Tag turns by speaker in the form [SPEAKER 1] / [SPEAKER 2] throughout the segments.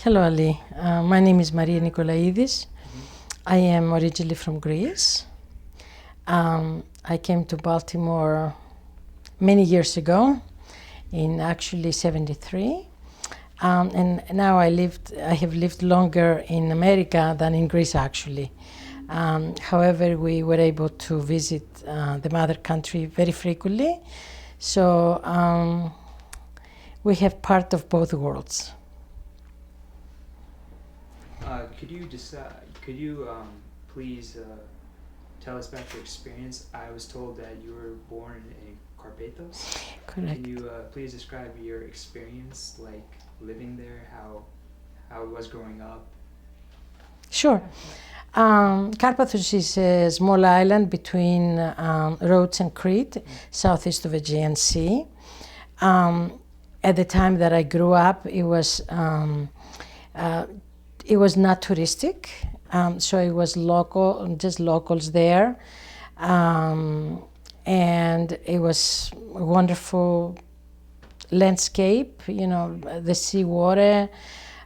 [SPEAKER 1] Hello, Ali. My name is Maria Nicoladies. I am originally from Greece. I came to Baltimore many years ago, in actually 73. And now I have lived longer in America than in Greece, actually. However, we were able to visit the mother country very frequently. So we have part of both worlds.
[SPEAKER 2] Could you please tell us about your experience? I was told that you were born in Carpathos.
[SPEAKER 1] Correct.
[SPEAKER 2] Can you please describe your experience, like living there, how it was growing up?
[SPEAKER 1] Sure. Carpathos is a small island between Rhodes and Crete, southeast of Aegean Sea. At the time that I grew up, it was not touristic, so it was local, just locals there, and it was a wonderful landscape. You know, the sea water,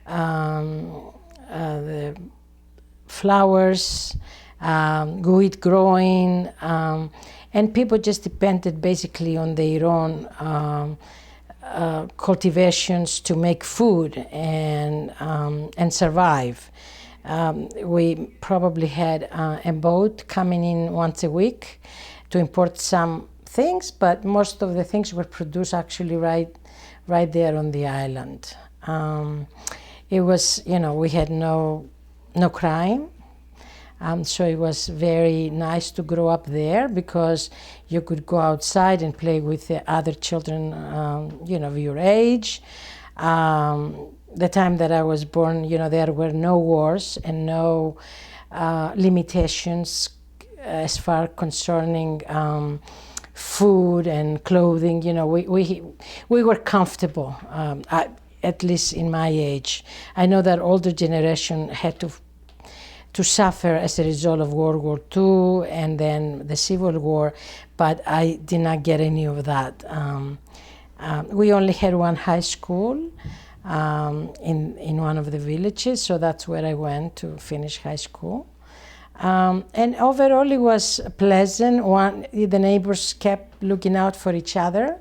[SPEAKER 1] the flowers, wheat growing, and people just depended basically on their own cultivations to make food and survive. We probably had a boat coming in once a week to import some things, but most of the things were produced actually right there on the island. It was, we had no crime. So it was very nice to grow up there because you could go outside and play with the other children, of your age. The time that I was born, there were no wars and no limitations as far concerning food and clothing. We were comfortable, at least in my age. I know that older generation had to suffer as a result of World War II and then the Civil War, but I did not get any of that. We only had one high school in one of the villages, so that's where I went to finish high school. And overall it was pleasant. The neighbors kept looking out for each other,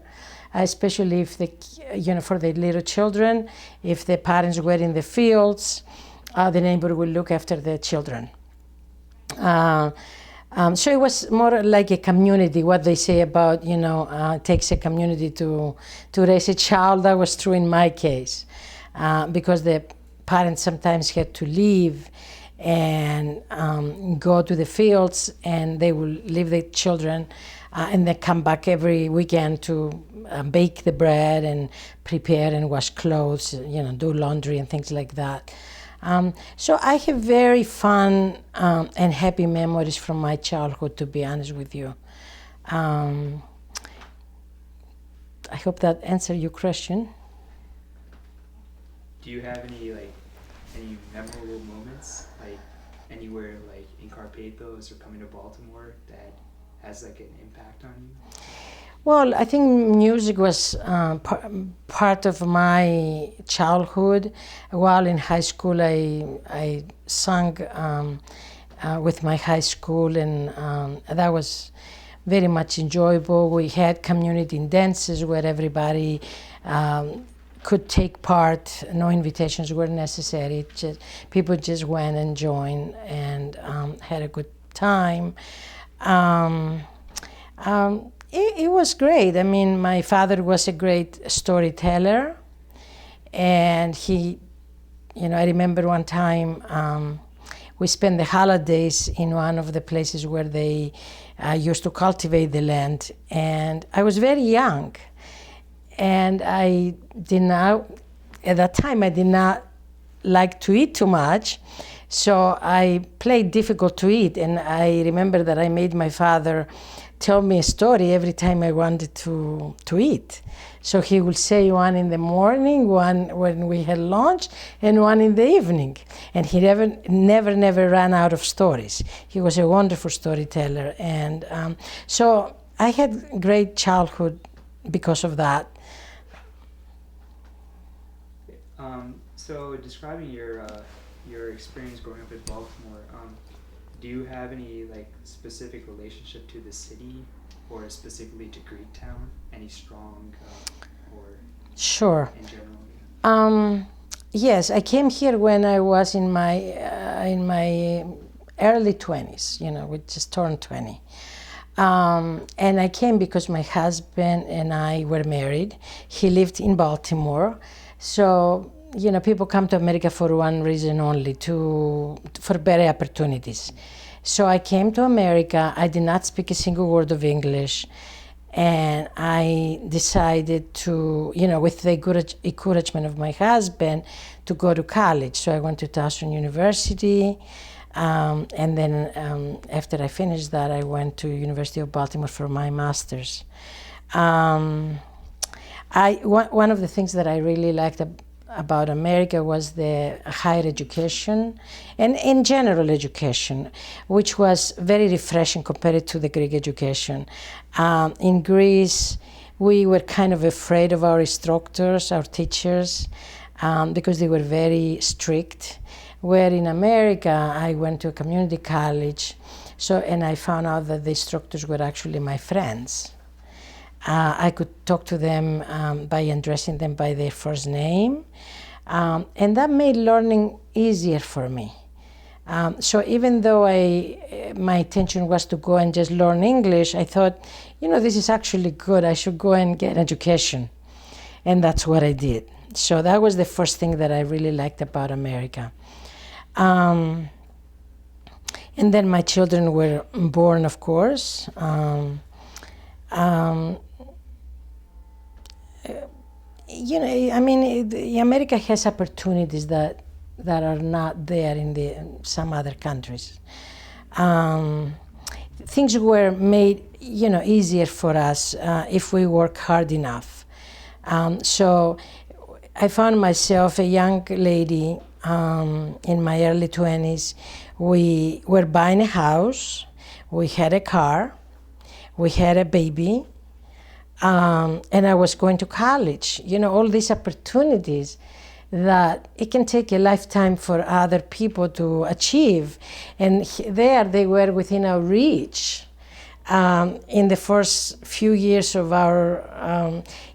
[SPEAKER 1] especially if for the little children. If the parents were in the fields, the neighbor will look after the children. So it was more like a community. What they say about, takes a community to raise a child, that was true in my case. Because the parents sometimes had to leave and go to the fields, and they will leave the children and they come back every weekend to bake the bread and prepare and wash clothes, do laundry and things like that. So I have very fun and happy memories from my childhood, to be honest with you. I hope that answered your question.
[SPEAKER 2] Do you have any memorable moments, like anywhere like in Carpathos or coming to Baltimore that has like an impact on you?
[SPEAKER 1] Well, I think music was part of my childhood. While in high school, I sang with my high school, and that was very much enjoyable. We had community dances where everybody could take part. No invitations were necessary. People just went and joined and had a good time. It was great. I mean, my father was a great storyteller, and he, I remember one time we spent the holidays in one of the places where they used to cultivate the land, and I was very young, and at that time I did not like to eat too much, so I played difficult to eat, and I remember that I made my father tell me a story every time I wanted to eat. So he would say one in the morning, one when we had lunch, and one in the evening. And he never ran out of stories. He was a wonderful storyteller. And so I had great childhood because of that.
[SPEAKER 2] So describing your experience growing up in Baltimore, do you have any like specific relationship to the city, or specifically to Greektown? Any strong or
[SPEAKER 1] Sure.
[SPEAKER 2] in general?
[SPEAKER 1] Yes, I came here when I was in my early 20s. We just turned 20. And I came because my husband and I were married. He lived in Baltimore. So, people come to America for one reason only, for better opportunities. So I came to America. I did not speak a single word of English. And I decided to, with the good encouragement of my husband, to go to college. So I went to Towson University. And then after I finished that, I went to University of Baltimore for my master's. One of the things that I really liked about America was the higher education and in general education, which was very refreshing compared to the Greek education. In Greece, we were kind of afraid of our instructors, our teachers, because they were very strict. Where in America, I went to a community college, and I found out that the instructors were actually my friends. I could talk to them by addressing them by their first name, and that made learning easier for me. So even though my intention was to go and just learn English, I thought, this is actually good. I should go and get education, and that's what I did. So that was the first thing that I really liked about America. And then my children were born, of course. America has opportunities that are not there in some other countries. Things were made, easier for us if we work hard enough. So I found myself a young lady in my early 20s. We were buying a house, we had a car, we had a baby, and I was going to college. All these opportunities that it can take a lifetime for other people to achieve. And there they were within our reach in the first few years of our,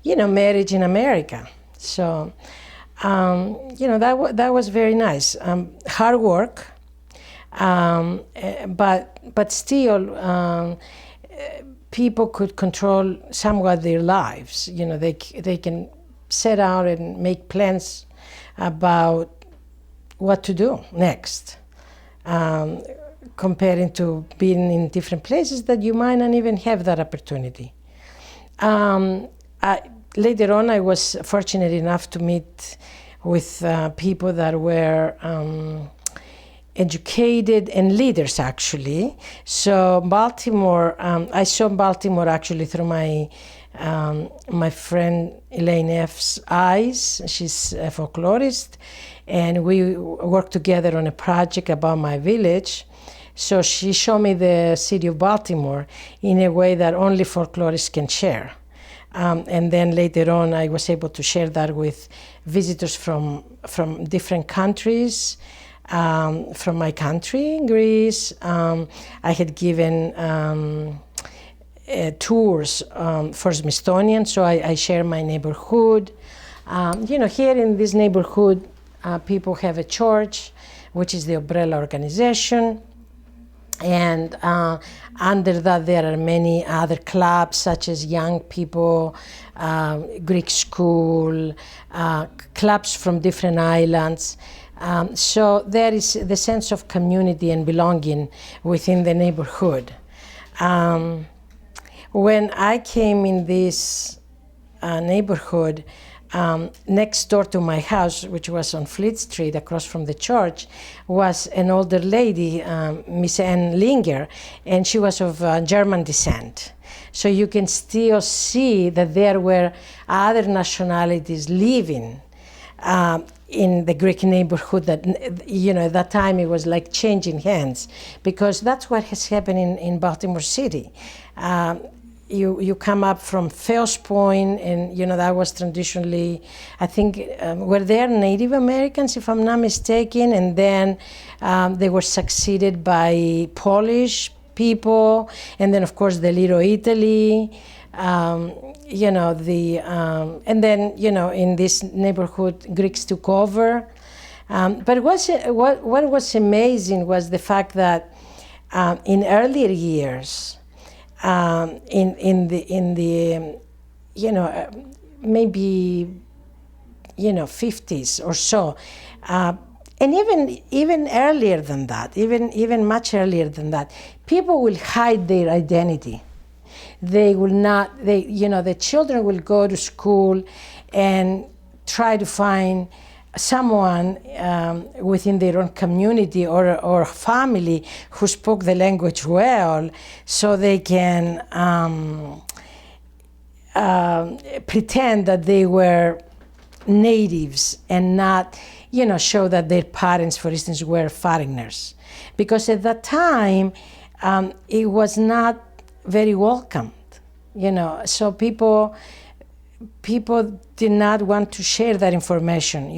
[SPEAKER 1] marriage in America. So, that was very nice. Hard work, but still, people could control somewhat their lives. They can set out and make plans about what to do next, comparing to being in different places that you might not even have that opportunity. Later on, I was fortunate enough to meet with people that were educated and leaders, actually. So Baltimore, I saw Baltimore actually through my friend Elaine F's eyes. She's a folklorist, and we worked together on a project about my village. So she showed me the city of Baltimore in a way that only folklorists can share. And then later on, I was able to share that with visitors from different countries. From my country, Greece, I had given tours for Smithsonian, so I share my neighborhood. Here in this neighborhood, people have a church, which is the umbrella organization. And under that, there are many other clubs, such as young people, Greek school, clubs from different islands. So there is the sense of community and belonging within the neighborhood. When I came in this neighborhood, next door to my house, which was on Fleet Street across from the church, was an older lady, Miss Ann Linger, and she was of German descent. So you can still see that there were other nationalities living in the Greek neighborhood that, at that time it was like changing hands, because that's what has happened in Baltimore City. you come up from Feos Point, and that was traditionally, I think, were there Native Americans, if I'm not mistaken, and then they were succeeded by Polish people, and then of course the Little Italy, and then in this neighborhood Greeks took over. But what was amazing was the fact that in earlier years, in the maybe 50s or so, and even earlier than that, even much earlier than that, people will hide their identity. They will not. The children will go to school and try to find someone within their own community or family who spoke the language well, so they can pretend that they were natives and not, show that their parents, for instance, were foreigners. Because at that time, it was not very welcomed, so people did not want to share that information.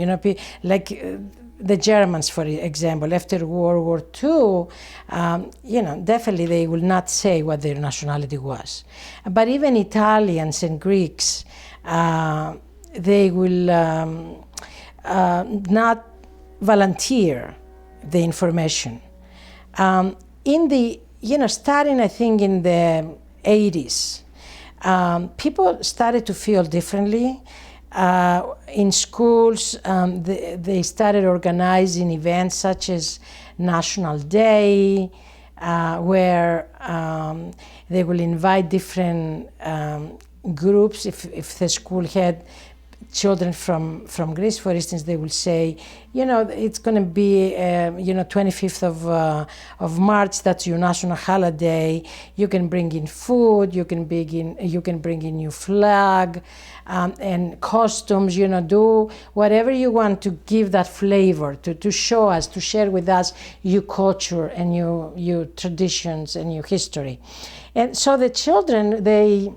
[SPEAKER 1] Like the Germans, for example, after World War II, definitely they will not say what their nationality was. But even Italians and Greeks, they will not volunteer the information. In the, starting I think in the 80s, people started to feel differently. In schools, they started organizing events such as National Day, where they will invite different groups. If the school had children from Greece, for instance, they will say, it's going to be, 25th of March. That's your national holiday. You can bring in food. You can bring in your flag and costumes. Do whatever you want to give that flavor to show us, to share with us your culture and your traditions and your history. And so the children, they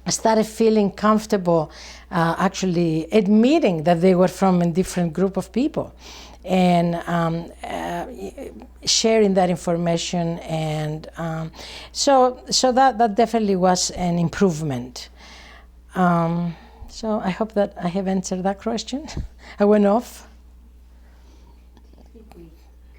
[SPEAKER 1] started feeling comfortable actually admitting that they were from a different group of people, and sharing that information, and so that definitely was an improvement. So I hope that I have answered that question. I went off.
[SPEAKER 3] I think we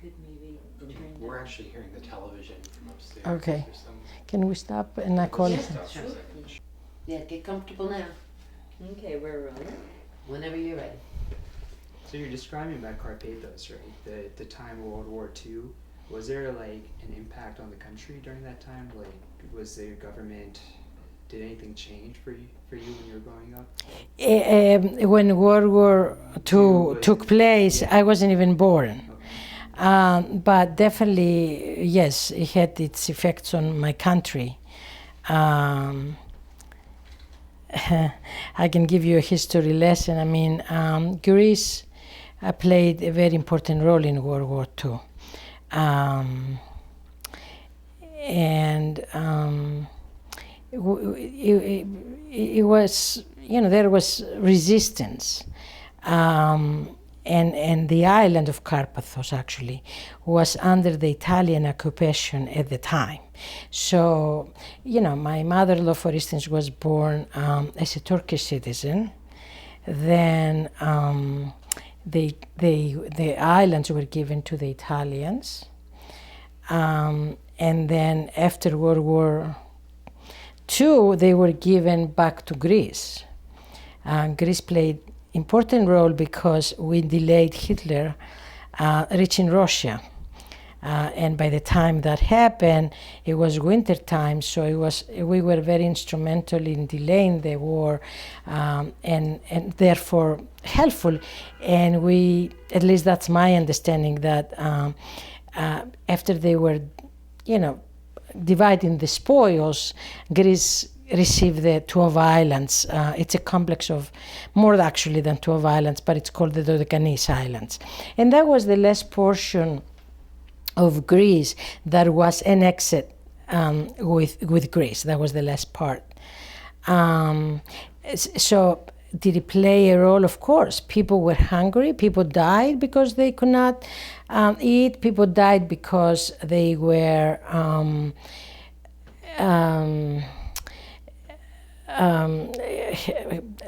[SPEAKER 3] could maybe turn
[SPEAKER 4] We're
[SPEAKER 3] that.
[SPEAKER 4] actually hearing the television from upstairs.
[SPEAKER 1] Okay.
[SPEAKER 4] There's some-
[SPEAKER 1] Can we stop and I call
[SPEAKER 3] Yeah,
[SPEAKER 1] it?
[SPEAKER 4] Stop for a
[SPEAKER 3] sure.
[SPEAKER 4] second.
[SPEAKER 3] Yeah, get comfortable now. Okay, we're rolling. Whenever you're ready.
[SPEAKER 2] So you're describing about Carpathos, right? The time of World War II. Was there like an impact on the country during that time? Like, was the government? Did anything change for you when you were growing up?
[SPEAKER 1] When World War II
[SPEAKER 2] was-
[SPEAKER 1] took place,
[SPEAKER 2] yeah.
[SPEAKER 1] I wasn't even born.
[SPEAKER 2] Okay.
[SPEAKER 1] But definitely, yes, it had its effects on my country. I can give you a history lesson. I mean, Greece played a very important role in World War II. It was, there was resistance. And the island of Carpathos actually was under the Italian occupation at the time. So, my mother-in-law, for instance, was born as a Turkish citizen. Then the islands were given to the Italians. And then after World War II, they were given back to Greece. Greece played important role because we delayed Hitler reaching Russia. And by the time that happened, it was winter time, so we were very instrumental in delaying the war, and therefore helpful. And we, at least that's my understanding, that after they were, dividing the spoils, Greece received the 12 islands. It's a complex of more actually than 12 islands, but it's called the Dodecanese Islands. And that was the last portion of Greece that was annexed with Greece. That was the last part. So did it play a role? Of course. People were hungry. People died because they could not eat. People died because they were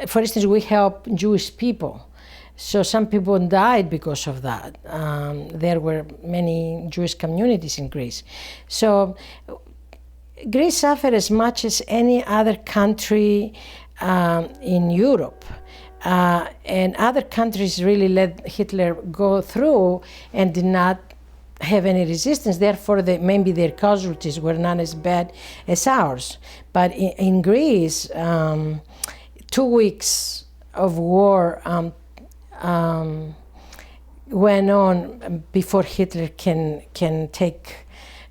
[SPEAKER 1] for instance, we help Jewish people. So some people died because of that. There were many Jewish communities in Greece. So Greece suffered as much as any other country in Europe. And other countries really let Hitler go through and did not have any resistance. Therefore, maybe their casualties were not as bad as ours. But in Greece, 2 weeks of war went on before Hitler can take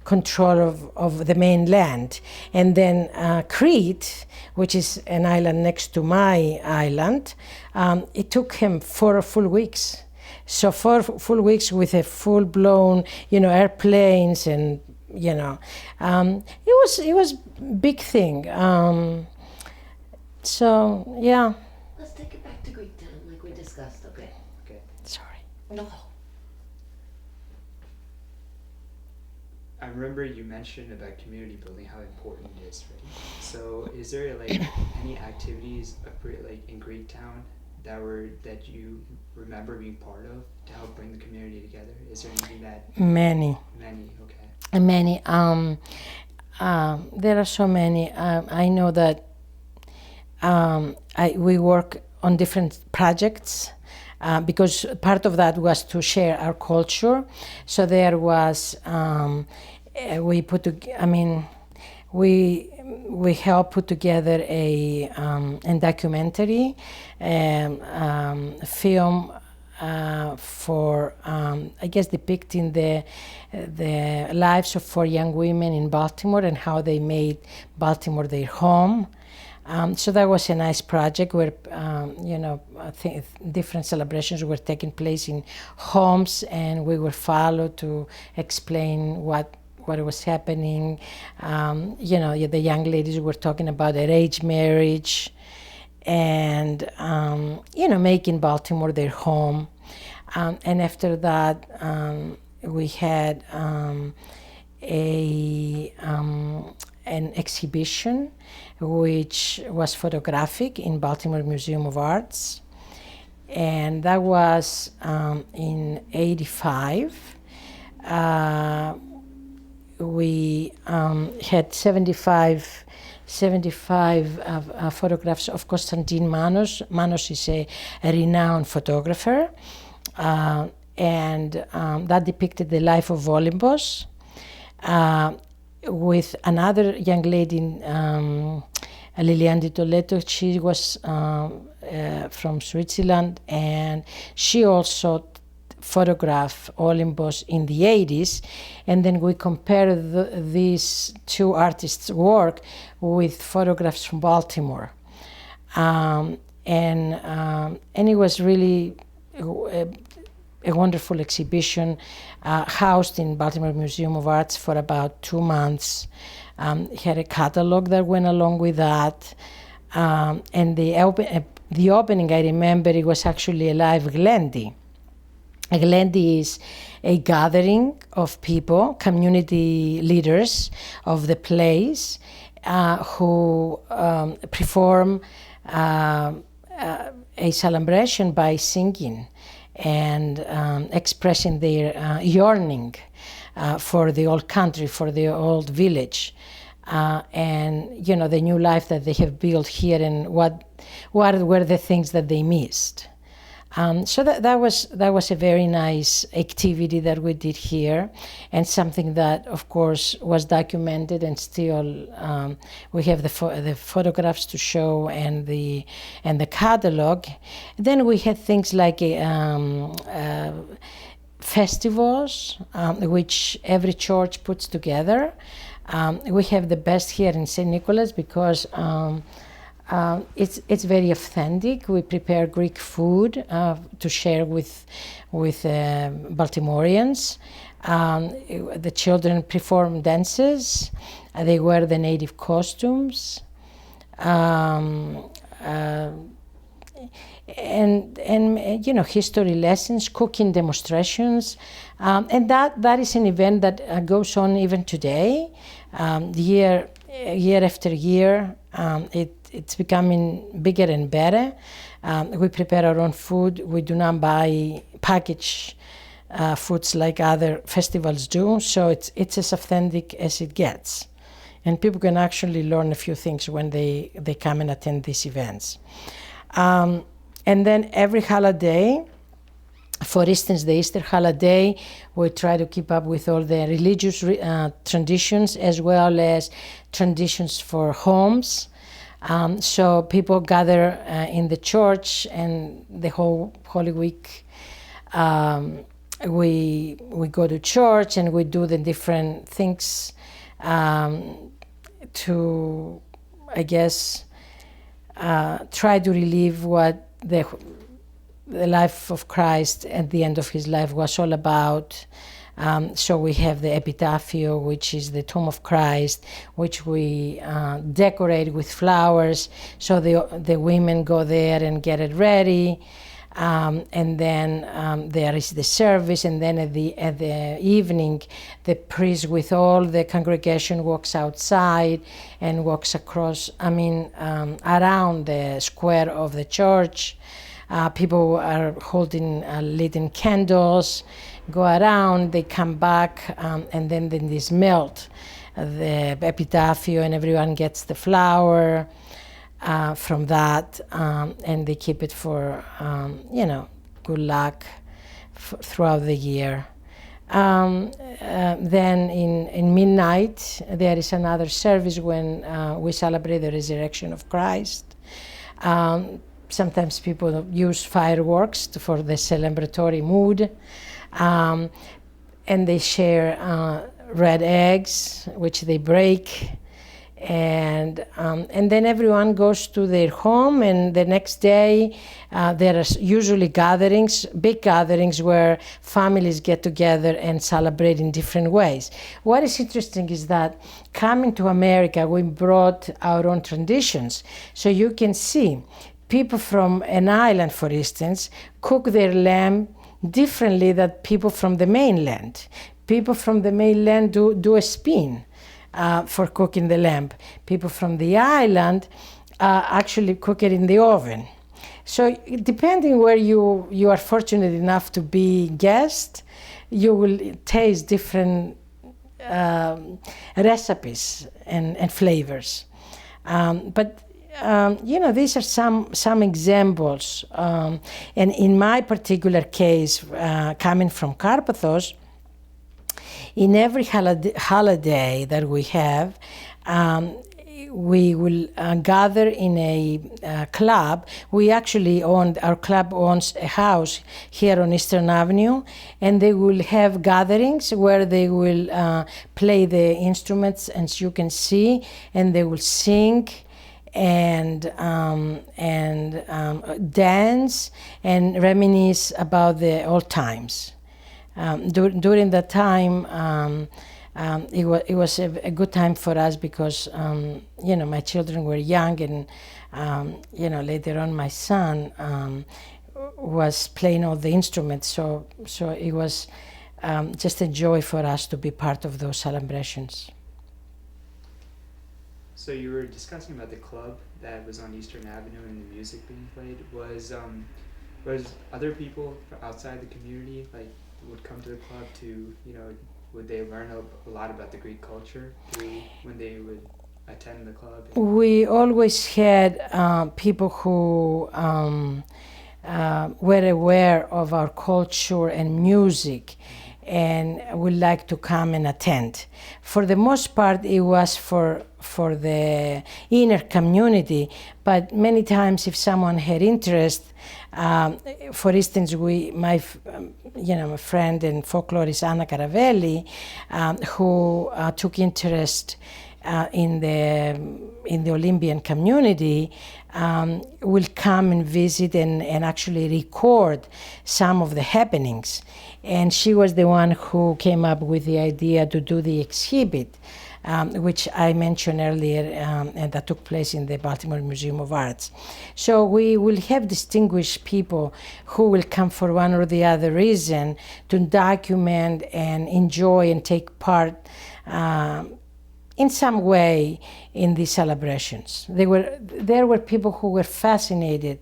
[SPEAKER 1] control of the mainland. And then Crete, which is an island next to my island, it took him 4 full weeks. So 4 full weeks with a full-blown, airplanes and, it was big thing. So, yeah.
[SPEAKER 3] Let's take it back to Greektown, like we discussed, okay?
[SPEAKER 2] Okay.
[SPEAKER 1] Sorry.
[SPEAKER 3] No.
[SPEAKER 2] I remember you mentioned about community building, how important it is, right? So is there like any activities like in Greektown that you remember being part of to help bring the community together? Is there anything that
[SPEAKER 1] Many,
[SPEAKER 2] okay.
[SPEAKER 1] many. There are so many. I know that we work on different projects because part of that was to share our culture. So there was we helped put together a documentary film for I guess depicting the lives of 4 young women in Baltimore and how they made Baltimore their home. So that was a nice project where I think different celebrations were taking place in homes, and we were followed to explain what was happening. The young ladies were talking about arranged marriage and making Baltimore their home. And after that, we had an exhibition which was photographic in Baltimore Museum of Arts, and that was in '85. We had 75 photographs of Konstantin Manos. Manos is a renowned photographer, and that depicted the life of Olympus. With another young lady, Liliane Di Toledo. She was from Switzerland, and she also photographed Olympus in the 80s. And then we compared these 2 artists' work with photographs from Baltimore. And it was really a wonderful exhibition housed in Baltimore Museum of Arts for about 2 months. Had a catalog that went along with that. And the opening, I remember, it was actually a live Glendi. A Glendi is a gathering of people, community leaders of the place, who perform a celebration by singing and expressing their yearning for the old country, for the old village, and the new life that they have built here, and what were the things that they missed. So that was a very nice activity that we did here, and something that, of course, was documented, and still we have the photographs to show and the catalog. Then we had things like festivals, which every church puts together. We have the best here in St. Nicholas because it's very authentic. We prepare Greek food to share with Baltimoreans. The children perform dances. They wear the native costumes. Um, uh, and history lessons, cooking demonstrations, and that is an event that goes on even today, year after year. It's becoming bigger and better. We prepare our own food. We do not buy packaged foods like other festivals do. So it's as authentic as it gets, and people can actually learn a few things when they come and attend these events. And then every holiday, for instance, the Easter holiday, we try to keep up with all the religious traditions as well as traditions for homes. So people gather in the church, and the whole Holy Week we go to church and we do the different things to, I guess, try to relive what the life of Christ at the end of his life was all about. So we have the epitaphio, which is the tomb of Christ, which we decorate with flowers. So the women go there and get it ready. And then there is the service, and then at the evening, the priest with all the congregation walks outside and walks across, around the square of the church. People are holding lighting candles, go around, they come back, and then this melt the epitaphio, and everyone gets the flower from that, and they keep it for good luck throughout the year. Then in midnight there is another service when we celebrate the resurrection of Christ. Sometimes people use fireworks for the celebratory mood, and they share red eggs, which they break. And then everyone goes to their home, and the next day there are usually gatherings, big gatherings, where families get together and celebrate in different ways. What is interesting is that coming to America, we brought our own traditions. So you can see people from an island, for instance, cook their lamb differently than people from the mainland. People from the mainland do a spin for cooking the lamb. People from the island actually cook it in the oven. So depending where you are fortunate enough to be guest, you will taste different recipes and flavors. But these are some examples. And in my particular case, coming from Carpathos, in every holiday that we have, we will gather in a club. Our club owns a house here on Eastern Avenue, and they will have gatherings where they will play the instruments, as you can see, and they will sing and dance and reminisce about the old times. During that time, it was a good time for us because my children were young, and later on my son was playing all the instruments. So it was just a joy for us to be part of those celebrations.
[SPEAKER 2] So you were discussing about the club that was on Eastern Avenue and the music being played. Was other people outside the community would come to the club to, would they learn a lot about the Greek culture when they would attend the club?
[SPEAKER 1] We always had people who were aware of our culture and music and would like to come and attend. For the most part, it was for the inner community, but many times if someone had interest, for instance, my friend and folklorist Anna Caravelli, who took interest in the Olympian community, will come and visit and actually record some of the happenings. And she was the one who came up with the idea to do the exhibit which I mentioned earlier, and that took place in the Baltimore Museum of Arts. So we will have distinguished people who will come for one or the other reason to document and enjoy and take part in some way in these celebrations. There were people who were fascinated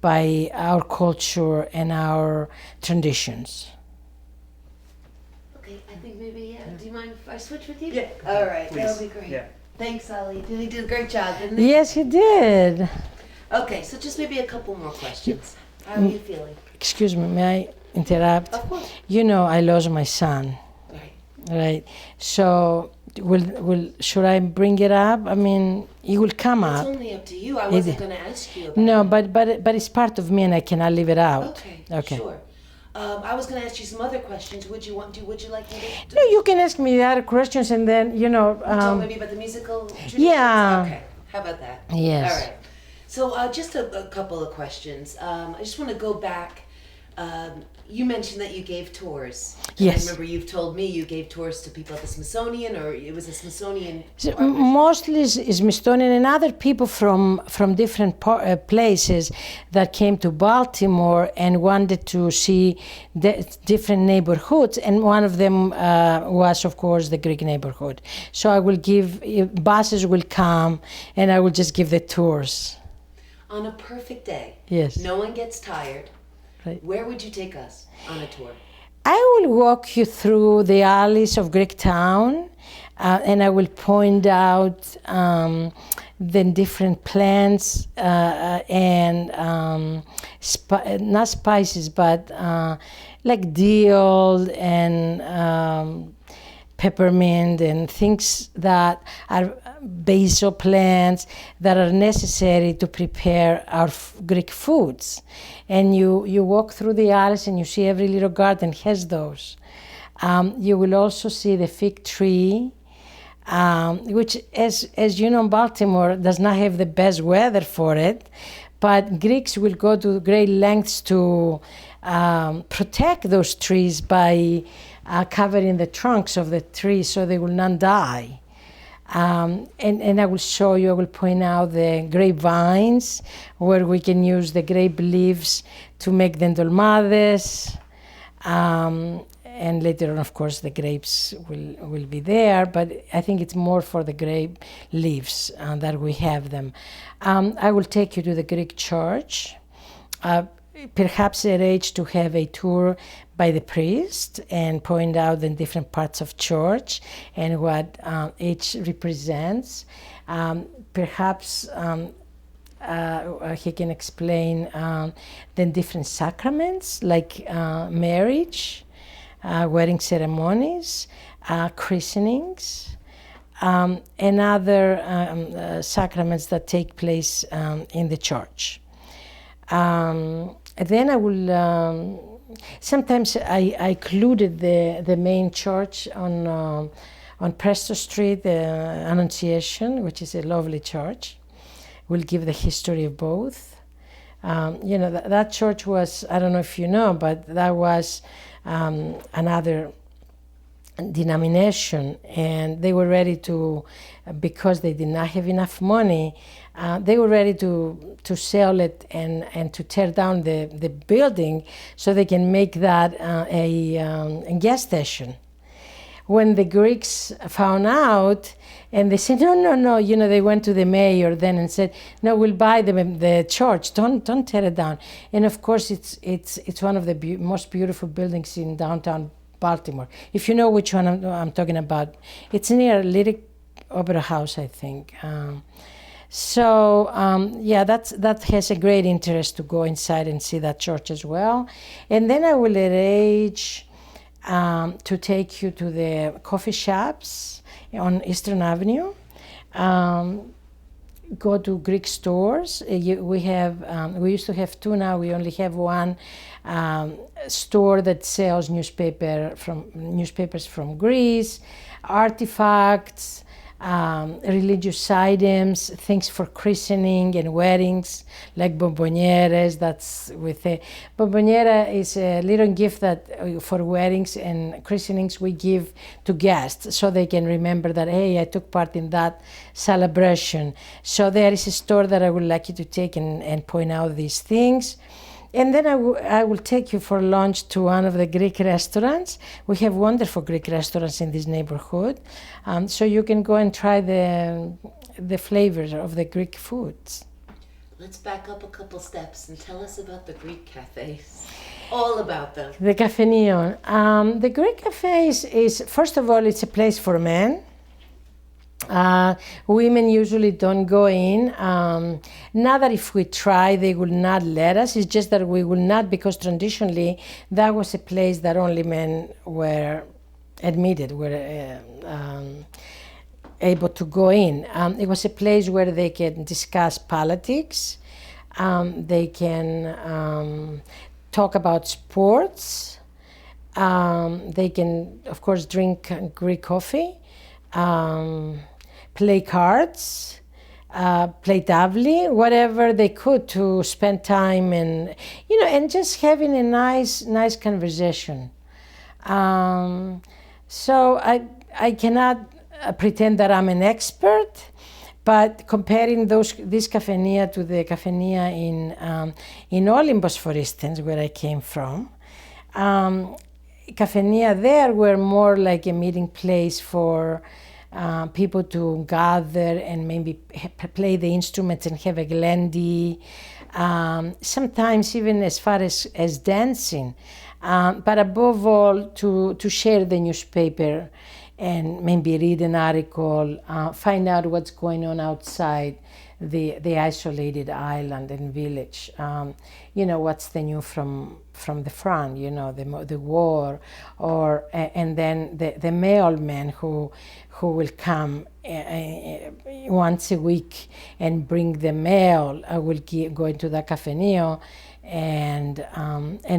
[SPEAKER 1] by our culture and our traditions.
[SPEAKER 3] Okay, I think maybe, do you mind if I switch with you?
[SPEAKER 2] Yeah.
[SPEAKER 3] All right,
[SPEAKER 2] Please.
[SPEAKER 3] that'll be great.
[SPEAKER 2] Yeah.
[SPEAKER 3] Thanks, Ali. You did a great job, didn't you?
[SPEAKER 1] Yes, he did.
[SPEAKER 3] Okay, so just maybe a couple more questions. How are you feeling?
[SPEAKER 1] Excuse me, may I interrupt?
[SPEAKER 3] Of course.
[SPEAKER 1] You know, I lost my son,
[SPEAKER 3] Right.
[SPEAKER 1] right? So, should I bring it up? I mean, it will come
[SPEAKER 3] It's
[SPEAKER 1] up.
[SPEAKER 3] only up to you. I wasn't going to ask you about
[SPEAKER 1] No,
[SPEAKER 3] it.
[SPEAKER 1] but it's part of me, and I cannot leave it out.
[SPEAKER 3] Okay, sure. I was going to ask you some other questions. Would you like me to
[SPEAKER 1] No, you can ask me the other questions, and then
[SPEAKER 3] tell maybe about the musical traditions?
[SPEAKER 1] yeah.
[SPEAKER 3] Okay, how about that?
[SPEAKER 1] Yes.
[SPEAKER 3] All right. So just a couple of questions. I just want to go back. You mentioned that you gave tours.
[SPEAKER 1] Yes.
[SPEAKER 3] I remember you've told me you gave tours to people at the Smithsonian, or it was a Smithsonian.
[SPEAKER 1] So, mostly is Smithsonian and other people from different places that came to Baltimore and wanted to see different neighborhoods, and one of them was, of course, the Greek neighborhood. So I will buses will come, and I will just give the tours.
[SPEAKER 3] On a perfect day,
[SPEAKER 1] Yes.
[SPEAKER 3] no one gets tired.
[SPEAKER 1] Right.
[SPEAKER 3] Where would you take us on a tour?
[SPEAKER 1] I will walk you through the alleys of Greektown, and I will point out the different plants and not spices, but like dill and peppermint and things that are basil plants that are necessary to prepare our Greek foods. And you walk through the alleys and you see every little garden has those. You will also see the fig tree, which, as you know, Baltimore does not have the best weather for it, but Greeks will go to great lengths to protect those trees by covering the trunks of the trees so they will not die. And I will show you, I will point out the grapevines where we can use the grape leaves to make the dolmades. And later on, of course, the grapes will be there, but I think it's more for the grape leaves that we have them. I will take you to the Greek church. Perhaps arrange to have a tour by the priest and point out the different parts of church and what each represents. Perhaps he can explain the different sacraments like marriage, wedding ceremonies, christenings, and other sacraments that take place in the church. Then I will. Sometimes I included the main church on Preston Street, the Annunciation, which is a lovely church. We'll give the history of both. That church was, I don't know if you know, but that was another denomination, and they were ready to, because they did not have enough money, they were ready to sell it and to tear down the building so they can make that a gas station. When the Greeks found out, and they said, no, they went to the mayor then and said, no, we'll buy the church, don't tear it down. And of course, it's one of the most beautiful buildings in downtown Baltimore. If you know which one I'm talking about, it's near Lyric Opera House, I think. That has a great interest to go inside and see that church as well. And then I will arrange to take you to the coffee shops on Eastern Avenue. Go to Greek stores. We used to have two, now we only have one store that sells newspapers from Greece, artifacts, religious items, things for christening and weddings, like bombonieres. That's with a bomboniera is a little gift that for weddings and christenings we give to guests, so they can remember that, hey, I took part in that celebration. So there is a store that I would like you to take and point out these things. And then I will take you for lunch to one of the Greek restaurants. We have wonderful Greek restaurants in this neighborhood. So you can go and try the flavors of the Greek foods.
[SPEAKER 3] Let's back up a couple steps and tell us about the Greek cafes. All about them.
[SPEAKER 1] The Cafenio. The Greek cafes is, first of all, it's a place for men. Women usually don't go in. Not that if we try, they will not let us. It's just that we will not, because traditionally that was a place that only men were admitted, were able to go in. It was a place where they can discuss politics. They can talk about sports. They can, of course, drink Greek coffee. Play cards, play tavli, whatever they could to spend time and just having a nice conversation. So I cannot pretend that I'm an expert, but comparing this cafeteria to the cafeteria in Olympus, for instance, where I came from, cafeteria there were more like a meeting place for people to gather and maybe play the instruments and have a glendy, sometimes even as far as dancing, but above all to share the newspaper and maybe read an article, find out what's going on outside the isolated island and village. What's the new from the front, the war, and then the mailman who will come once a week and bring the mail. I will go into the cafeteria and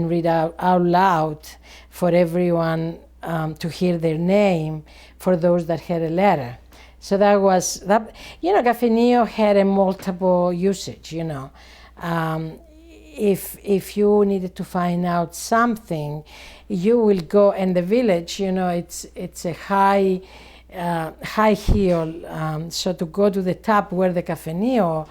[SPEAKER 1] read out loud for everyone to hear their name for those that had a letter. So that was that. Cafeteria had a multiple usage. If you needed to find out something, you will go. And the village, it's a high hill. So to go to the top where the cafeterias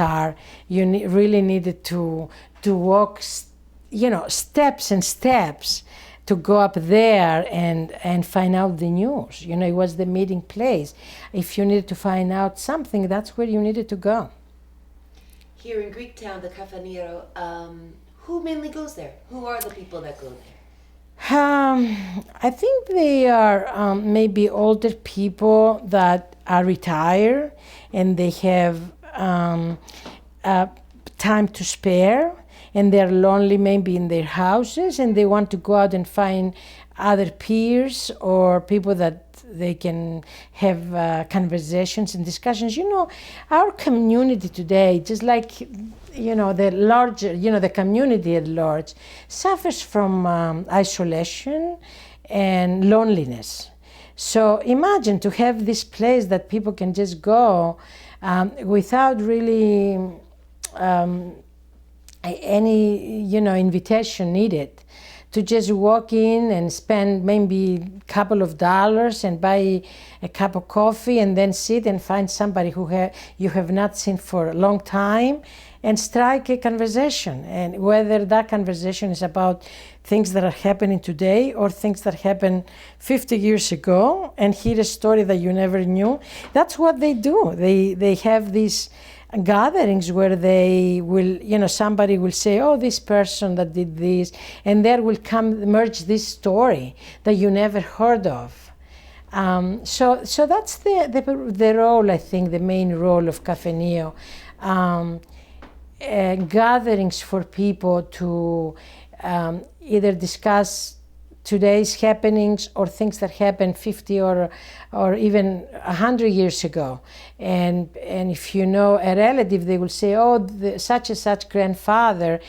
[SPEAKER 1] are, you really needed to walk, steps and steps to go up there and find out the news. It was the meeting place. If you needed to find out something, that's where you needed to go.
[SPEAKER 3] Here in Greektown, the Cafanero, who mainly goes there? Who are the people that go there?
[SPEAKER 1] I think they are maybe older people that are retired and they have time to spare, and they're lonely maybe in their houses, and they want to go out and find other peers or people that they can have conversations and discussions. Our community today, just like the larger, the community at large, suffers from isolation and loneliness. So imagine to have this place that people can just go without really any invitation needed, to just walk in and spend maybe a couple of dollars and buy a cup of coffee and then sit and find somebody who you have not seen for a long time and strike a conversation. And whether that conversation is about things that are happening today or things that happened 50 years ago, and hear a story that you never knew, that's what they do. They have these gatherings where they will, somebody will say, oh, this person that did this, and there will emerge this story that you never heard of. So that's the role, I think, the main role of Cafenio. Gatherings for people to either discuss today's happenings or things that happened 50 or even 100 years ago. And if you know a relative, they will say, oh, such and such grandfather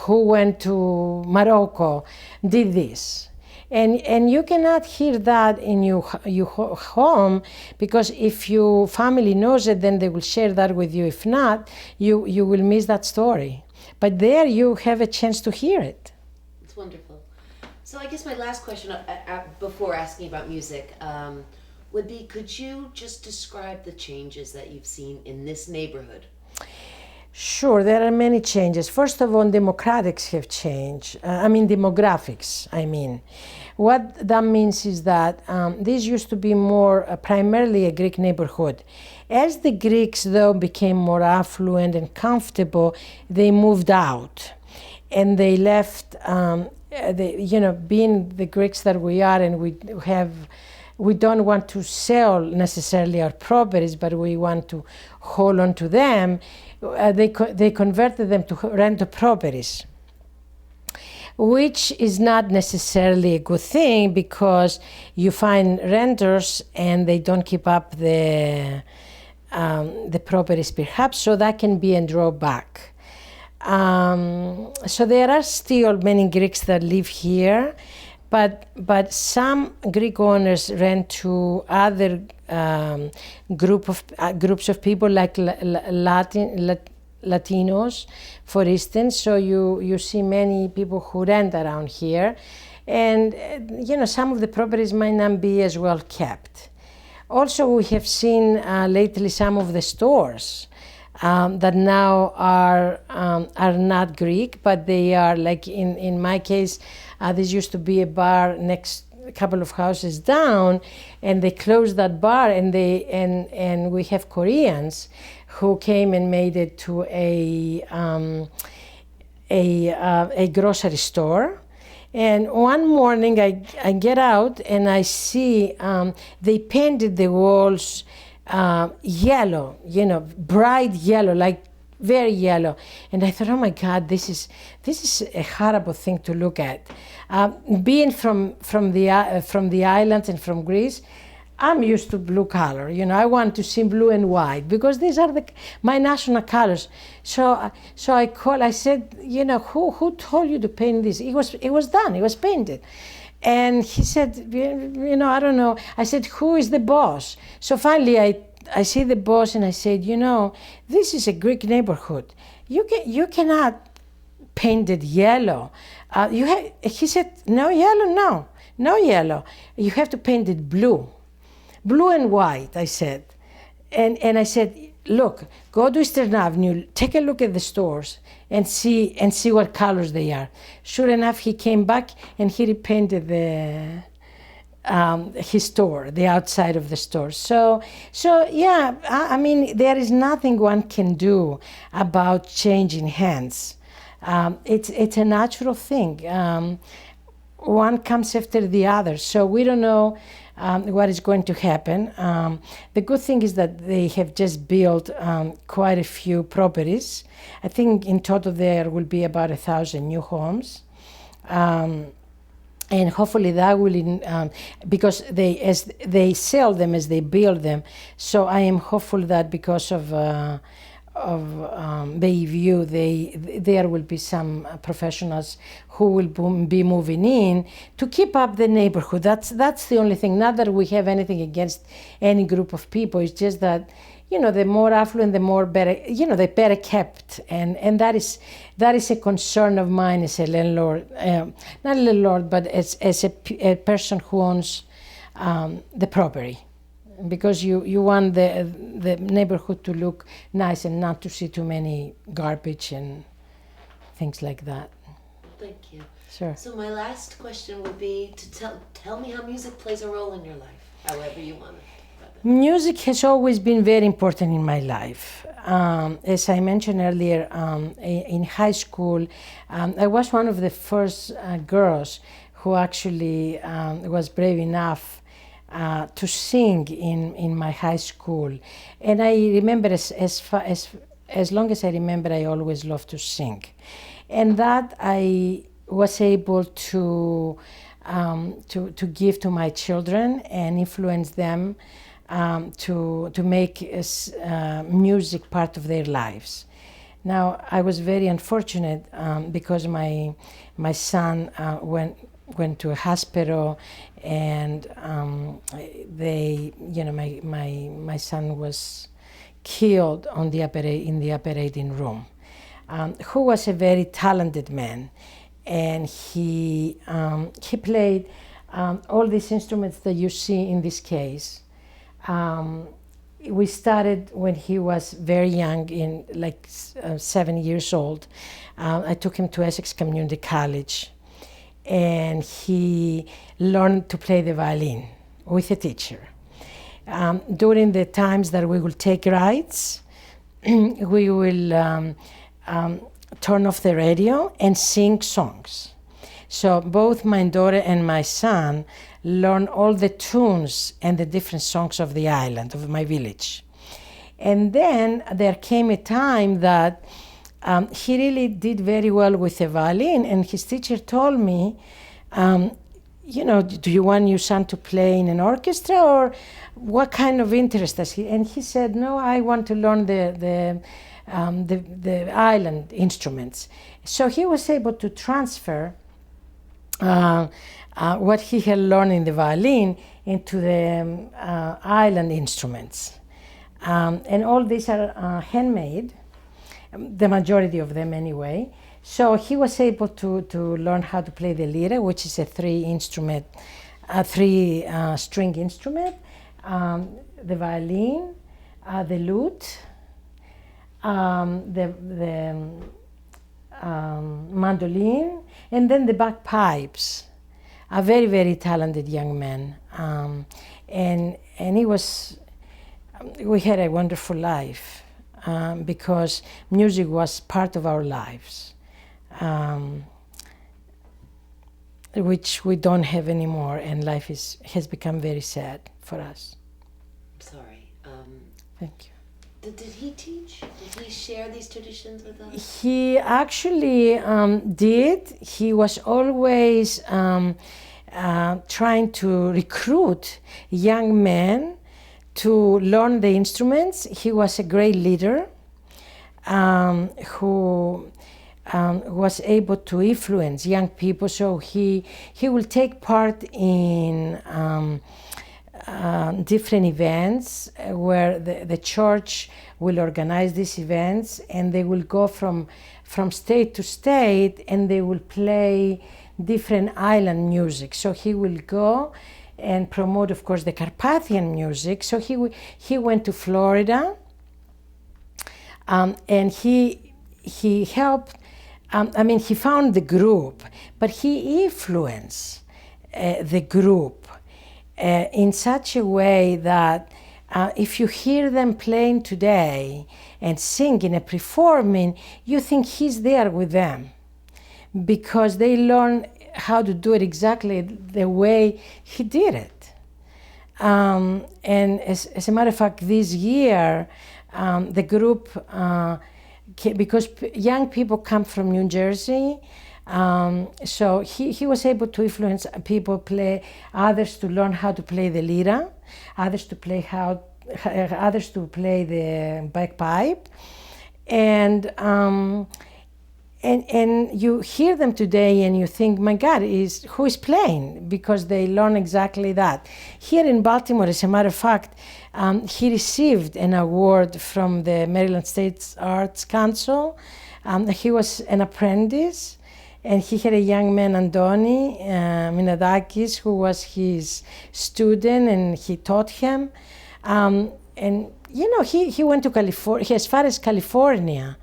[SPEAKER 1] who went to Morocco did this. and you cannot hear that in your home, because if your family knows it, then they will share that with you. If not, you will miss that story. But there you have a chance to hear it.
[SPEAKER 3] It's wonderful. So I guess my last question before asking about music would be, could you just describe the changes that you've seen in this neighborhood?
[SPEAKER 1] Sure, there are many changes. First of all, demographics have changed. Demographics, I mean. What that means is that this used to be more primarily a Greek neighborhood. As the Greeks, though, became more affluent and comfortable, they moved out. And they left, being the Greeks that we are, and we don't want to sell necessarily our properties, but we want to hold on to them. They converted them to rental properties, which is not necessarily a good thing, because you find renters and they don't keep up the properties perhaps, so that can be a drawback. So there are still many Greeks that live here, but some Greek owners rent to other groups of people, like Latinos, for instance. So you see many people who rent around here, and some of the properties might not be as well kept. Also, we have seen lately some of the stores that now are not Greek, but they are, like in my case, this used to be a bar next a couple of houses down, and they closed that bar, and we have Koreans who came and made it to a grocery store. And one morning I get out and I see they painted the walls yellow, bright yellow, like very yellow. And I thought, oh my God, this is a horrible thing to look at. Being from the islands and from Greece, I'm used to blue color. I want to see blue and white, because these are my national colors. So I said, who told you to paint this? It was done. It was painted. And he said, I don't know. I said, who is the boss? So finally I see the boss, and I said, this is a Greek neighborhood. You cannot paint it yellow. He said, no yellow. You have to paint it blue. Blue and white, I said. And I said, look, go to Eastern Avenue, take a look at the stores and see what colors they are. Sure enough, he came back and he repainted his store, the outside of the store. So yeah, there is nothing one can do about changing hands. It's a natural thing. One comes after the other, so we don't know what is going to happen. The good thing is that they have just built quite a few properties. I think in total there will be about 1,000 new homes. And hopefully that will, because as they sell them, as they build them. So I am hopeful that because of Bayview, there will be some professionals who will be moving in to keep up the neighborhood. That's the only thing. Not that we have anything against any group of people. It's just that, the more affluent, the more better, the better kept, and that is a concern of mine as a landlord, not a landlord, but as a person who owns the property. Because you want the neighborhood to look nice and not to see too many garbage and things like that.
[SPEAKER 3] Thank you.
[SPEAKER 1] Sure.
[SPEAKER 3] So my last question would be to tell me how music plays a role in your life, however you want it.
[SPEAKER 1] Music has always been very important in my life. As I mentioned earlier, in high school, I was one of the first girls who actually was brave enough to sing in my high school. And I remember as long as I remember, I always loved to sing. And that I was able to give to my children and influence them to make music part of their lives. Now, I was very unfortunate because my son went to a hospital, and they, my son was killed in the operating room. Who was a very talented man, and he played all these instruments that you see in this case. We started when he was very young, in 7 years old. I took him to Essex Community College, and he learned to play the violin with a teacher. During the times that we will take rides, we will turn off the radio and sing songs. So both my daughter and my son learn all the tunes and the different songs of the island, of my village. And then there came a time that he really did very well with the violin, and his teacher told me, do you want your son to play in an orchestra, or what kind of interest does he? And he said, no, I want to learn the island instruments. So he was able to transfer what he had learned in the violin into the island instruments. And all these are handmade, the majority of them anyway. So he was able to learn how to play the lira, which is a three-string instrument, the violin, the lute, the mandolin, and then the bagpipes. A very, very talented young man, and we had a wonderful life because music was part of our lives, which we don't have anymore, and life has become very sad for us.
[SPEAKER 3] I'm sorry.
[SPEAKER 1] Thank you.
[SPEAKER 3] Did he teach? Did he share these traditions with us?
[SPEAKER 1] He actually did. He was always trying to recruit young men to learn the instruments. He was a great leader who was able to influence young people. So he will take part in different events where the church will organize these events, and they will go from state to state, and they will play different island music. So he will go and promote, of course, the Carpathian music. So he went to Florida, and he helped. He found the group, but he influenced the group in such a way that if you hear them playing today and singing and performing, you think he's there with them, because they learn how to do it exactly the way he did it. And as a matter of fact, this year, the group, because young people come from New Jersey, so he was able to influence people, others to learn how to play the lira, others to play the bagpipe, and you hear them today and you think, my God, who is playing? Because they learn exactly that. Here in Baltimore, as a matter of fact, he received an award from the Maryland State Arts Council. He was an apprentice, and he had a young man, Andoni Minadakis, who was his student, and he taught him. And he went to California, as far as California,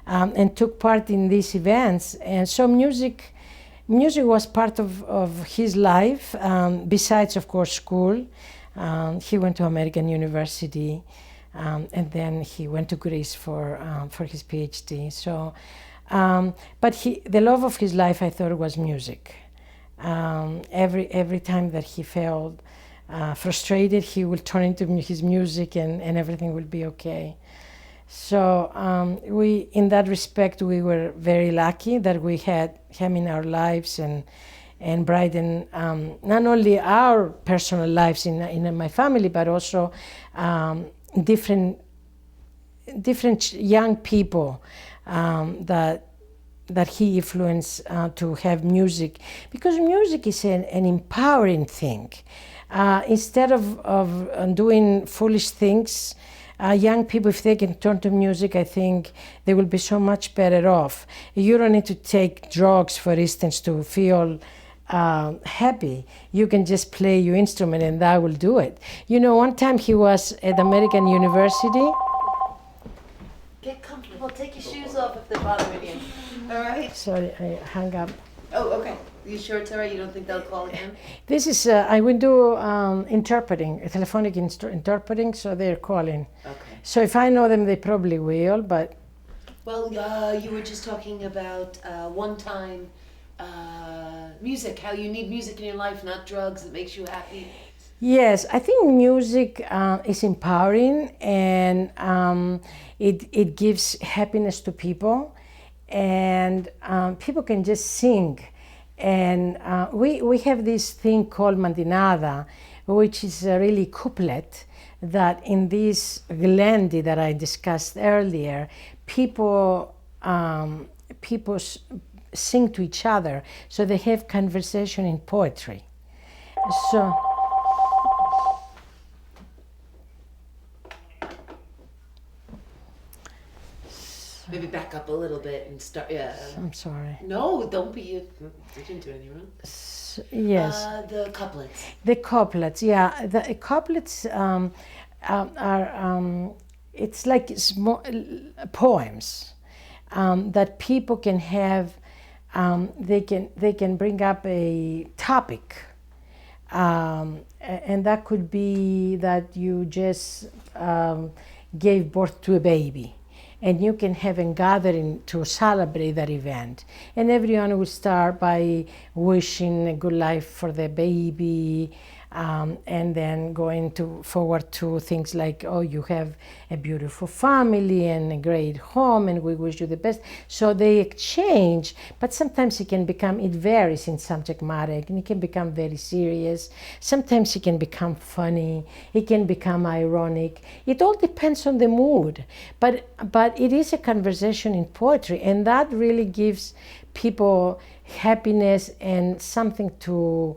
[SPEAKER 1] and took part in these events. And so music was part of his life, besides, of course, school. He went to American University, and then he went to Greece for his PhD. So, but the love of his life, I thought, was music. Every time that he felt frustrated, he will turn into his music, and everything will be okay. So in that respect, we were very lucky that we had him in our lives, and brighten not only our personal lives in my family, but also different young people that that he influenced to have music, because music is an empowering thing. Instead of doing foolish things, young people, if they can turn to music, I think they will be so much better off. You don't need to take drugs, for instance, to feel happy. You can just play your instrument and that will do it. You know, one time he was at American University.
[SPEAKER 3] Get comfortable. Take your shoes off if they're bothering you. All right.
[SPEAKER 1] Sorry, I hung up.
[SPEAKER 3] Oh, okay. You sure it's all right? You don't think they'll call again?
[SPEAKER 1] This is, I will do interpreting, telephonic interpreting, so they're calling.
[SPEAKER 3] Okay.
[SPEAKER 1] So if I know them, they probably will, but
[SPEAKER 3] Well, you were just talking about one-time music, how you need music in your life, not drugs, that makes you happy.
[SPEAKER 1] yes, I think music is empowering, and it gives happiness to people, and people can just sing. And we have this thing called mandinada, which is a really couplet that in this glendi that I discussed earlier, people sing to each other, so they have conversation in poetry. So
[SPEAKER 3] Maybe back up a little bit and start. Yeah.
[SPEAKER 1] I'm sorry.
[SPEAKER 3] No, don't be. You didn't do anything wrong.
[SPEAKER 1] Yes.
[SPEAKER 3] The couplets.
[SPEAKER 1] The couplets, yeah. The couplets are it's like small poems that people can have. They can bring up a topic, and that could be that you just gave birth to a baby, and you can have a gathering to celebrate that event. And everyone will start by wishing a good life for the baby, and then going forward to things like, oh, you have a beautiful family and a great home, and we wish you the best. So they exchange, but sometimes it varies in subject matter, and it can become very serious. Sometimes it can become funny, it can become ironic. It all depends on the mood, but it is a conversation in poetry, and that really gives people happiness and something to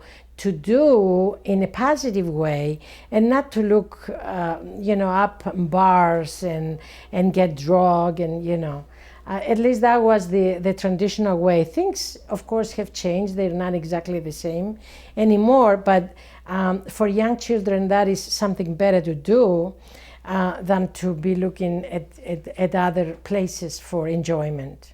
[SPEAKER 1] do in a positive way, and not to look up bars and get drunk, and at least that was the traditional way. Things of course have changed, they're not exactly the same anymore, but for young children that is something better to do than to be looking at other places for enjoyment.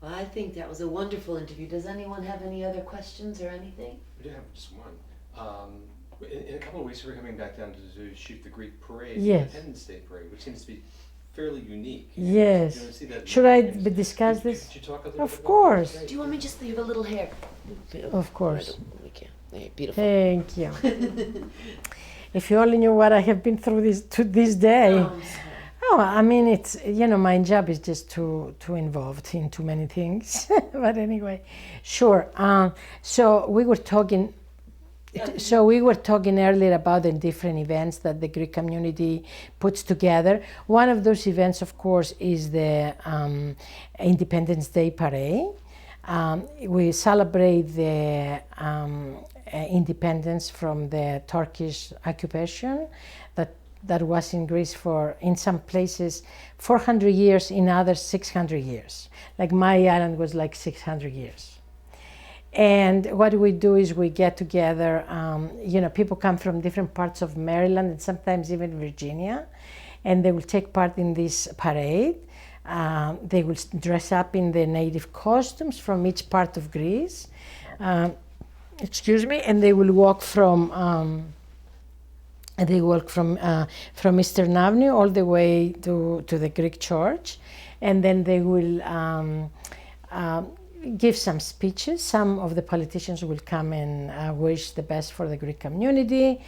[SPEAKER 3] Well, I think that was a wonderful interview. Does anyone have any other questions or anything?
[SPEAKER 4] We do have just one. In a couple of weeks, we're coming back down to shoot the Greek parade,
[SPEAKER 1] Yes.
[SPEAKER 4] the Independence Day parade, which seems to be fairly unique.
[SPEAKER 1] Yes.
[SPEAKER 4] You want to see that?
[SPEAKER 1] Should I discuss this?
[SPEAKER 4] Could you talk a little
[SPEAKER 1] Of
[SPEAKER 4] bit about
[SPEAKER 1] course.
[SPEAKER 4] that?
[SPEAKER 3] Do you want me just to have a little hair?
[SPEAKER 1] Of course.
[SPEAKER 3] We can. Hey, beautiful.
[SPEAKER 1] Thank you. If you only knew what I have been through to this day.
[SPEAKER 3] Oh, I'm sorry.
[SPEAKER 1] Oh, I mean, it's, my job is just too involved in too many things. But anyway, sure. So we were talking earlier about the different events that the Greek community puts together. One of those events, of course, is the Independence Day parade. We celebrate the independence from the Turkish occupation that was in Greece for, in some places, 400 years, in others 600 years. Like my island was like 600 years. And what we do is we get together, people come from different parts of Maryland and sometimes even Virginia, and they will take part in this parade. They will dress up in the native costumes from each part of Greece, and they will walk from Eastern Avenue all the way to the Greek church, and then they will give some speeches. Some of the politicians will come and wish the best for the Greek community.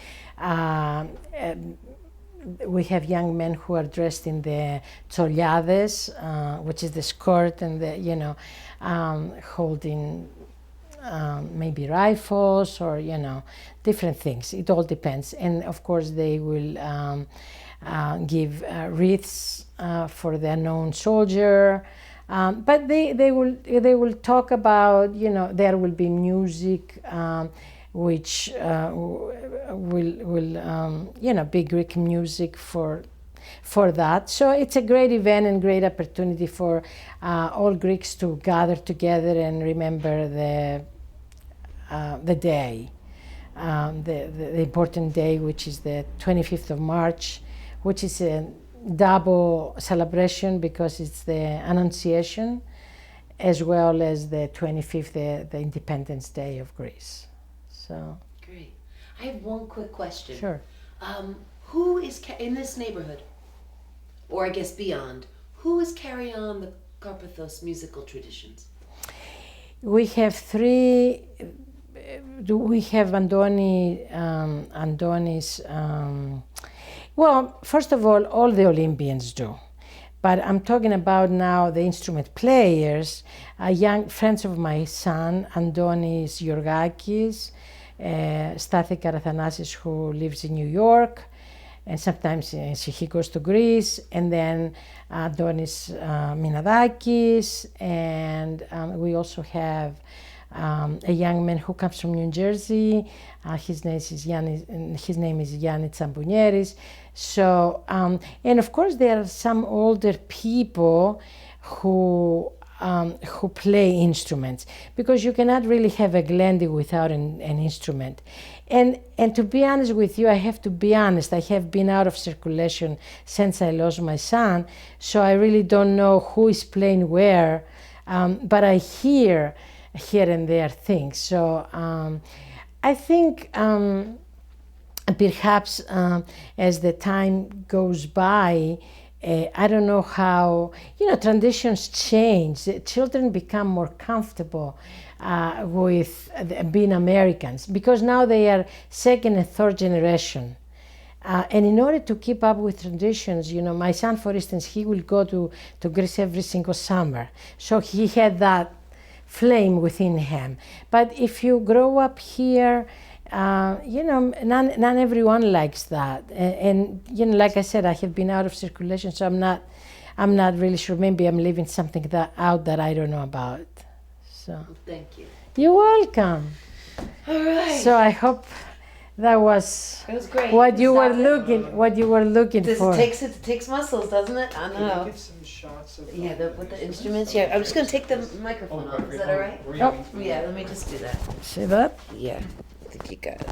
[SPEAKER 1] We have young men who are dressed in the Nicoladies, which is the skirt, and holding maybe rifles or different things. It all depends. And of course they will give wreaths for the unknown soldier. But they will talk about, you know, there will be music, which will you know, be Greek music for that. So it's a great event and great opportunity for all Greeks to gather together and remember the day, the important day, which is the 25th of March, which is a double celebration because it's the Annunciation as well as the 25th, the Independence Day of Greece. So
[SPEAKER 3] Great. I have one quick question.
[SPEAKER 1] sure.
[SPEAKER 3] Who is in this neighborhood, or I guess beyond, who is carrying on the Karpathos musical traditions?
[SPEAKER 1] We have three. We have Andonis. Well, first of all the Olympians do. But I'm talking about now the instrument players, young friends of my son, Andonis Georgakis, Stathi Karathanasis, who lives in New York, and sometimes he goes to Greece, and then Adonis Minadakis, and we also have a young man who comes from New Jersey. His name is Yannis Tsambounieris. So, and of course there are some older people who play instruments, because you cannot really have a glendi without an instrument. And to be honest with you, I have to be honest, I have been out of circulation since I lost my son, so I really don't know who is playing where, but I hear here and there things. So I think perhaps as the time goes by, I don't know how, you know, traditions change. Children become more comfortable with being Americans, because now they are second and third generation. And in order to keep up with traditions, you know, my son, for instance, he will go to Greece every single summer. So he had that flame within him. But if you grow up here, you know, not everyone likes that. And you know, like I said, I have been out of circulation, so I'm not really sure. Maybe I'm leaving something that I don't know about. So
[SPEAKER 3] Thank you.
[SPEAKER 1] you're welcome.
[SPEAKER 3] All right.
[SPEAKER 1] So I hope that was
[SPEAKER 3] great.
[SPEAKER 1] what you were
[SPEAKER 3] Stop it.
[SPEAKER 1] looking for.
[SPEAKER 3] It takes muscles, doesn't it? I
[SPEAKER 2] Can you
[SPEAKER 3] know.
[SPEAKER 2] give some shots of
[SPEAKER 3] Yeah, with the instruments. Yeah, I'm just gonna take the microphone off. Is that all right?
[SPEAKER 1] Oh.
[SPEAKER 3] Yeah, let me just do that.
[SPEAKER 1] See that?
[SPEAKER 3] Yeah, I think you got it.